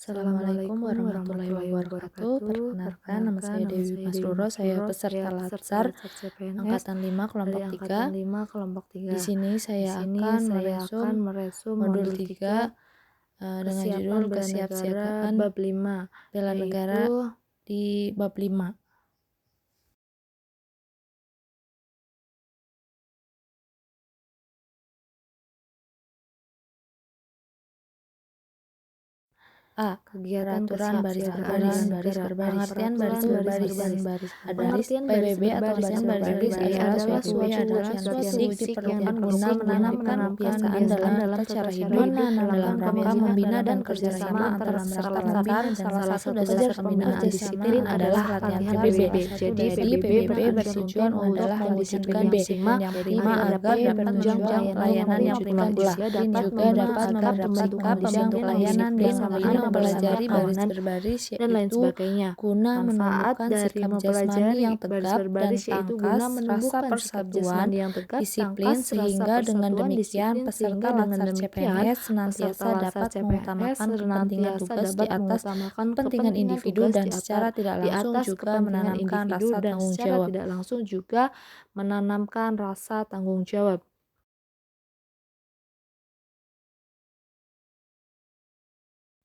Assalamualaikum warahmatullahi wabarakatuh. Perkenalkan, nama saya Dewi Masruro. Saya peserta Latsar CPNS Angkatan 5 dari kelompok 3. Angkatan 5 kelompok Di 3. sini Di saya sini akan saya meresum akan meresum modul modul 3 3 dengan judul kesiapan bela negara kesiapsiagaan bab 5, bela negara yaitu di bab 5. A. kegiatan Peraturan baris berbaris. Pengertian baris berbaris adalah PBB atau baris berbaris adalah suatu wujud perlukan guna menanamkan kebiasaan dalam tata cara hidup dalam rangka membina dan kerjasama antara peserta latsar. Salah satu dasar pembinaan disiplin adalah latihan PBB. Jadi PBB bertujuan adalah mewujudkan disiplin yang prima agar dapat menunjang pelayanan yang prima pula, juga dapat membentuk pelayanan dengan mempelajari baris berbaris dan lain yaitu sebagainya. guna Manfaat menumbuhkan dari sikap mempelajari jasmani yang baris tegap dan berbaris yaitu tangkas, guna rasa menumbuhkan sikap persatuan, jasmani yang tegap, disiplin, tangkas, rasa sehingga dengan persatuan, demikian disiplin, peserta sehingga dengan Latsar demikian CPNS peserta senantiasa Latsar dapat CPNS mengutamakan kepentingan senantiasa tugas di dapat atas mengutamakan kepentingan individu dan secara tidak di langsung atas juga kepentingan menanamkan individu rasa dan tanggung secara jawab. tidak langsung juga menanamkan rasa tanggung jawab.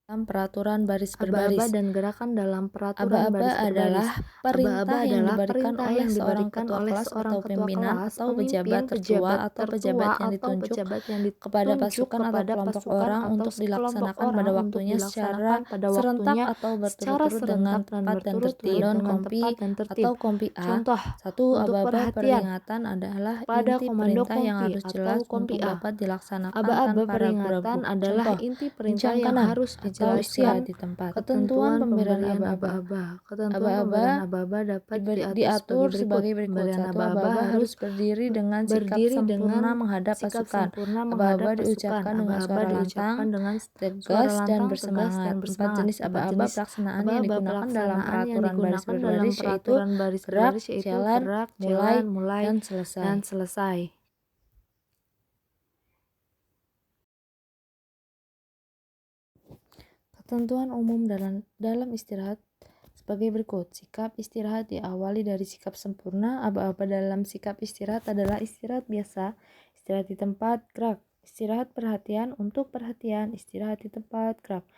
Peraturan baris Aba-aba berbaris. dan gerakan dalam peraturan Aba-aba baris berbaris. adalah perintah Aba-aba yang adalah diberikan perintah oleh yang seorang diberikan ketua oleh kelas seorang atau ketua pimpinan kelas, atau pemimpin, pejabat tertua atau pejabat yang ditunjuk kepada pasukan atau kepada kelompok pasukan orang atau untuk kelompok dilaksanakan orang pada untuk waktunya secara dilaksanakan pada serentak waktunya atau secara berturut-turut dengan serentak dan tepat dan berturut-turut tertib. dengan Kompi tepat dan tertib. atau kompi A. Contoh, 1. untuk Aba-aba perhatian peringatan adalah pada inti komando perintah yang kompi harus atau jelas kompi untuk A. dapat dilaksanakan Aba-aba tanpa peringatan ragu-ragu. adalah Contoh, inti perintah jenjang yang kanan harus atau istirahat dijelaskan. di tempat. Ketentuan Ketentuan pemberian pemberian aba-aba. aba-aba. Ketentuan Aba-aba pemberian aba-aba dapat diatur sebagai berikut. Pemberian 1. aba-aba Aba-aba harus harus berdiri dengan sikap berdiri sempurna dengan menghadap sikap pasukan. sempurna Aba-aba menghadap pasukan. diucapkan dengan Aba-aba suara diucapkan lantang, dengan suara tegas dan lantang, tegas bersemangat. dan 4 bersemangat. jenis Empat aba-aba jenis pelaksanaan yang aba-aba digunakan dalam pelaksanaan yang peraturan baris digunakan dalam berbaris yaitu peraturan baris gerak, berbaris yaitu jalan, gerak, mulai, jalan, mulai, dan selesai. dan selesai. Ketentuan umum dalam istirahat sebagai berikut. Sikap istirahat diawali dari sikap sempurna. Aba-aba dalam sikap istirahat adalah istirahat biasa, istirahat di tempat, gerak. Istirahat perhatian untuk perhatian, istirahat di tempat, gerak.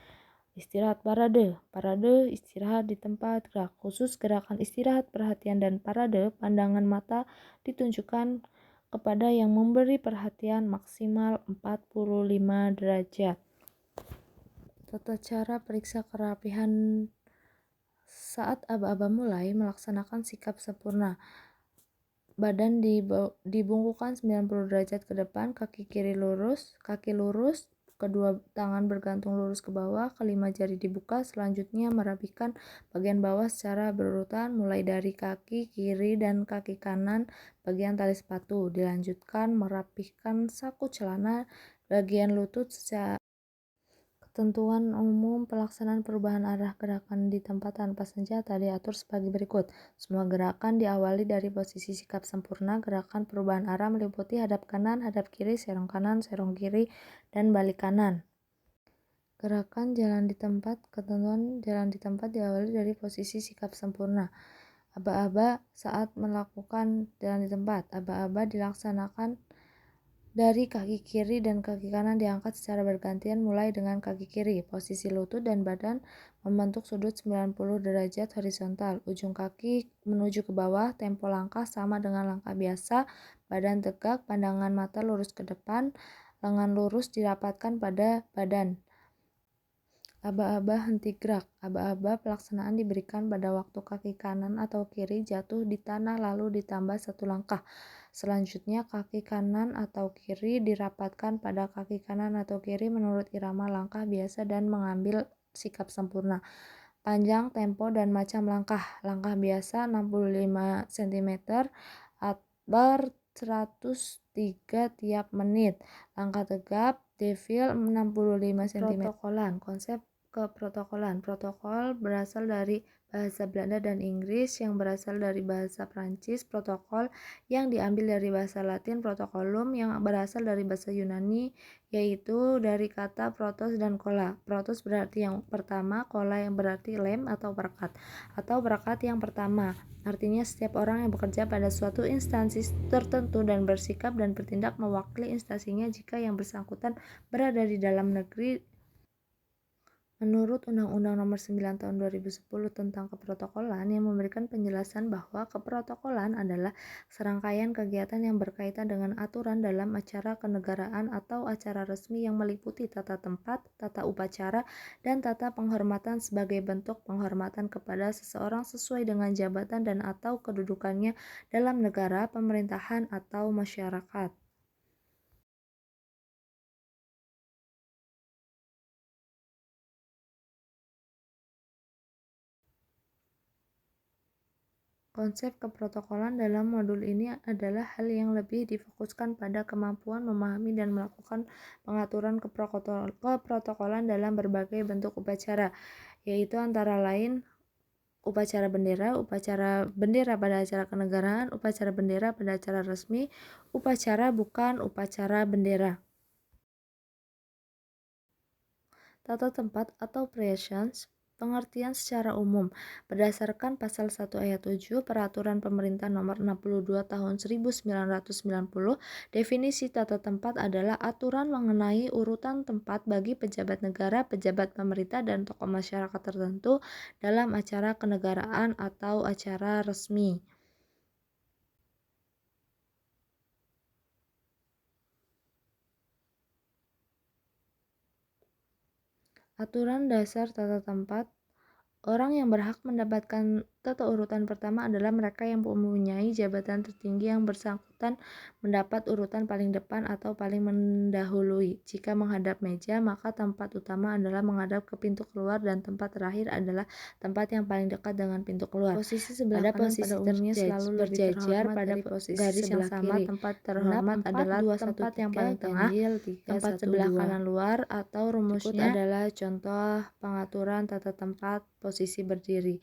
Istirahat parade, parade, istirahat di tempat, gerak. Khusus gerakan istirahat perhatian dan parade, pandangan mata ditunjukkan kepada yang memberi perhatian maksimal 45 derajat. Tata cara periksa kerapihan saat aba-aba mulai melaksanakan sikap sempurna. Badan dibungkukan 90 derajat ke depan, kaki lurus, kedua tangan bergantung lurus ke bawah, kelima jari dibuka. Selanjutnya merapikan bagian bawah secara berurutan, mulai dari kaki kiri dan kaki kanan bagian tali sepatu. Dilanjutkan merapikan saku celana bagian lutut secara Ketentuan umum pelaksanaan perubahan arah gerakan di tempat tanpa senjata diatur sebagai berikut. Semua gerakan diawali dari posisi sikap sempurna. Gerakan perubahan arah meliputi hadap kanan, hadap kiri, serong kanan, serong kiri, dan balik kanan. Gerakan jalan di tempat. Ketentuan jalan di tempat diawali dari posisi sikap sempurna. Aba-aba saat melakukan jalan di tempat. Aba-aba dilaksanakan dari kaki kiri dan kaki kanan diangkat secara bergantian mulai dengan kaki kiri. Posisi lutut dan badan membentuk sudut 90 derajat horizontal. Ujung kaki menuju ke bawah, tempo langkah sama dengan langkah biasa. Badan tegak, pandangan mata lurus ke depan, lengan lurus dirapatkan pada badan. Aba-aba henti gerak. Aba-aba pelaksanaan diberikan pada waktu kaki kanan atau kiri jatuh di tanah lalu ditambah satu langkah. Selanjutnya kaki kanan atau kiri dirapatkan pada kaki kanan atau kiri menurut irama langkah biasa dan mengambil sikap sempurna. Panjang, tempo, dan macam langkah. Langkah biasa 65 cm ber 103 tiap menit. Langkah tegap, devil 65 cm. Protokolan, konsep keprotokolan. Protokol berasal dari bahasa Belanda dan Inggris yang berasal dari bahasa Prancis. Protokol yang diambil dari bahasa Latin. Protokolum yang berasal dari bahasa Yunani, yaitu dari kata protos dan kola. Protos berarti yang pertama, kola yang berarti lem atau berkat yang pertama. Artinya setiap orang yang bekerja pada suatu instansi tertentu dan bersikap dan bertindak mewakili instansinya jika yang bersangkutan berada di dalam negeri. Menurut Undang-Undang Nomor 9 Tahun 2010 tentang Keprotokolan yang memberikan penjelasan bahwa keprotokolan adalah serangkaian kegiatan yang berkaitan dengan aturan dalam acara kenegaraan atau acara resmi yang meliputi tata tempat, tata upacara, dan tata penghormatan sebagai bentuk penghormatan kepada seseorang sesuai dengan jabatan dan atau kedudukannya dalam negara, pemerintahan, atau masyarakat. Konsep keprotokolan dalam modul ini adalah hal yang lebih difokuskan pada kemampuan memahami dan melakukan pengaturan keprotokolan dalam berbagai bentuk upacara, yaitu antara lain upacara bendera pada acara kenegaraan, upacara bendera pada acara resmi, upacara bukan upacara bendera. Tata tempat atau praetions. Pengertian secara umum. Berdasarkan pasal 1 ayat 7 Peraturan Pemerintah Nomor 62 Tahun 1990, definisi tata tempat adalah aturan mengenai urutan tempat bagi pejabat negara, pejabat pemerintah, dan tokoh masyarakat tertentu dalam acara kenegaraan atau acara resmi. Aturan dasar tata tempat. Orang yang berhak mendapatkan tata urutan pertama adalah mereka yang mempunyai jabatan tertinggi yang bersangkutan mendapat urutan paling depan atau paling mendahului. Jika menghadap meja, maka tempat utama adalah menghadap ke pintu keluar dan tempat terakhir adalah tempat yang paling dekat dengan pintu keluar. Posisi sebelah kanan pada umumnya selalu lebih terhormat dari posisi garis yang sama. Tempat terhormat adalah tempat yang paling tengah, tempat sebelah kanan luar, atau rumusnya adalah contoh pengaturan tata tempat posisi berdiri.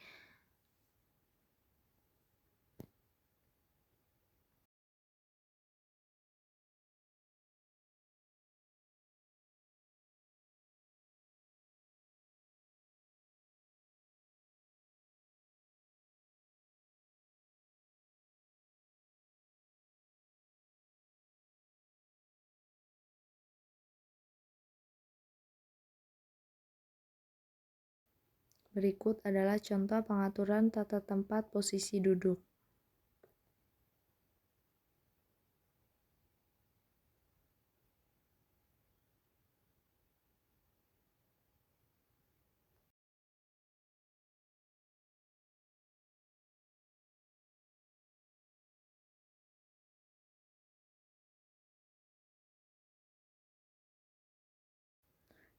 Berikut adalah contoh pengaturan tata tempat posisi duduk.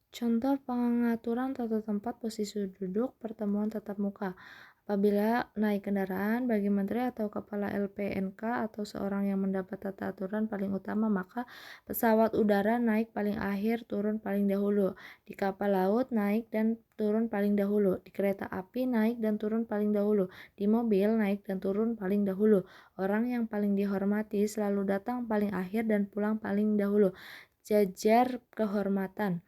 Contoh pengaturan tata tempat posisi duduk pertemuan tatap muka. Apabila naik kendaraan bagi menteri atau kepala LPNK atau seorang yang mendapat tata aturan paling utama, maka pesawat udara naik paling akhir, turun paling dahulu. Di kapal laut naik dan turun paling dahulu. Di kereta api naik dan turun paling dahulu. Di mobil naik dan turun paling dahulu. Orang yang paling dihormati selalu datang paling akhir dan pulang paling dahulu. Jajar kehormatan.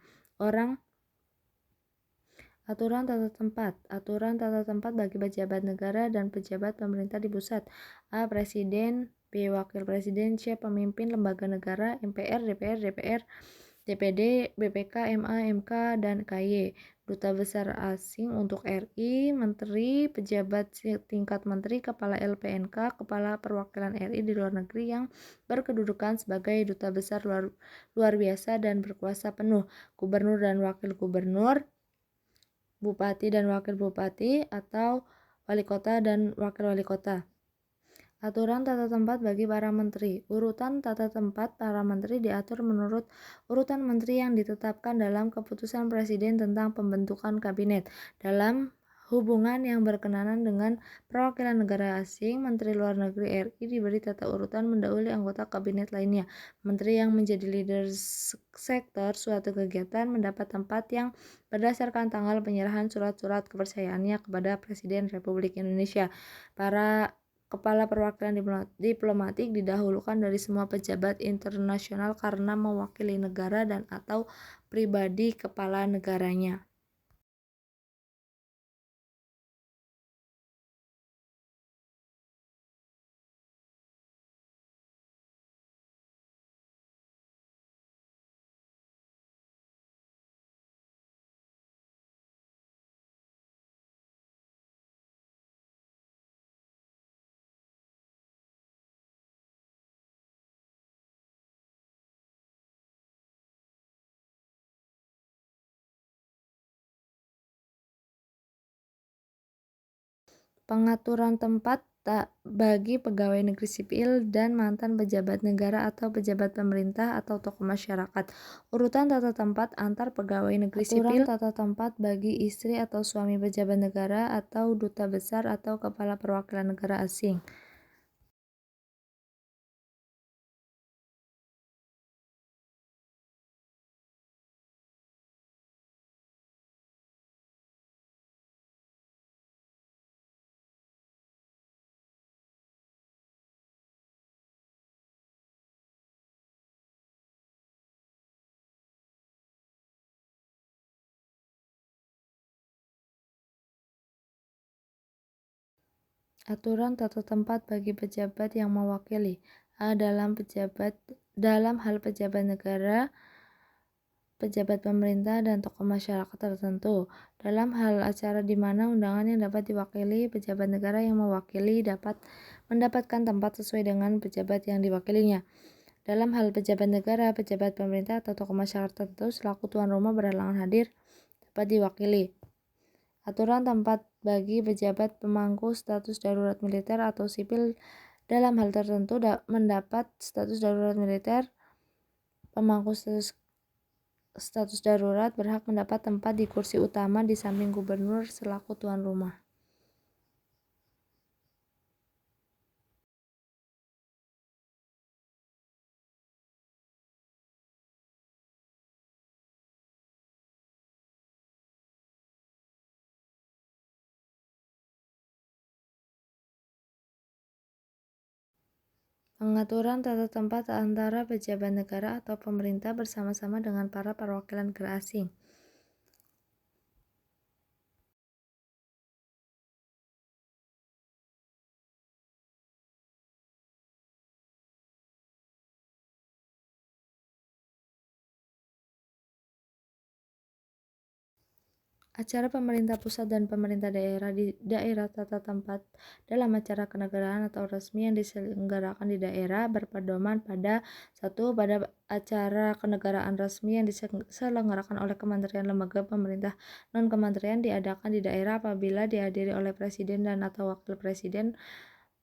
Aturan tata tempat. Aturan tata tempat bagi pejabat negara dan pejabat pemerintah di pusat. A. Presiden. B. Wakil Presiden. C. Pemimpin lembaga negara. MPR, DPR, DPR, DPD, BPK, MA, MK, dan KY. Duta Besar Asing untuk RI, Menteri, pejabat tingkat Menteri, Kepala LPNK, Kepala Perwakilan RI di luar negeri yang berkedudukan sebagai Duta Besar luar biasa dan berkuasa penuh, Gubernur dan Wakil Gubernur, Bupati dan Wakil Bupati, atau Wali Kota dan Wakil Wali Kota. Aturan tata tempat bagi para menteri. Urutan tata tempat para menteri diatur menurut urutan menteri yang ditetapkan dalam keputusan Presiden tentang pembentukan kabinet. Dalam hubungan yang berkenaan dengan perwakilan negara asing, Menteri Luar Negeri RI diberi tata urutan mendahului anggota kabinet lainnya. Menteri yang menjadi leader sektor suatu kegiatan mendapat tempat yang berdasarkan tanggal penyerahan surat-surat kepercayaannya kepada Presiden Republik Indonesia. Para kepala perwakilan diplomatik didahulukan dari semua pejabat internasional karena mewakili negara dan atau pribadi kepala negaranya. Pengaturan tempat bagi pegawai negeri sipil dan mantan pejabat negara atau pejabat pemerintah atau tokoh masyarakat. Urutan tata tempat antar pegawai negeri sipil. Aturan tata tempat bagi istri atau suami pejabat negara atau duta besar atau kepala perwakilan negara asing. Aturan tata tempat bagi pejabat yang mewakili. Dalam hal pejabat negara, pejabat pemerintah, dan tokoh masyarakat tertentu. Dalam hal acara di mana undangan yang dapat diwakili pejabat negara yang mewakili dapat mendapatkan tempat sesuai dengan pejabat yang diwakilinya. Dalam hal pejabat negara, pejabat pemerintah, atau tokoh masyarakat tertentu selaku tuan rumah berhalangan hadir dapat diwakili. Aturan tempat bagi pejabat pemangku status darurat militer atau sipil dalam hal tertentu mendapat status darurat militer. Pemangku status darurat berhak mendapat tempat di kursi utama di samping gubernur selaku tuan rumah. Pengaturan tata tempat antara pejabat negara atau pemerintah bersama-sama dengan para perwakilan negara asing. Acara pemerintah pusat dan pemerintah daerah di daerah tata tempat dalam acara kenegaraan atau resmi yang diselenggarakan di daerah berpedoman pada pada acara kenegaraan resmi yang diselenggarakan oleh kementerian, lembaga pemerintah non-kementerian diadakan di daerah apabila dihadiri oleh presiden dan atau wakil presiden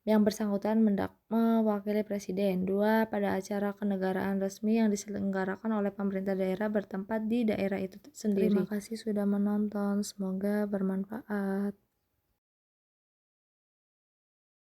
yang bersangkutan mewakili presiden. 2. Pada acara kenegaraan resmi yang diselenggarakan oleh pemerintah daerah bertempat di daerah itu sendiri. Terima kasih sudah menonton, semoga bermanfaat.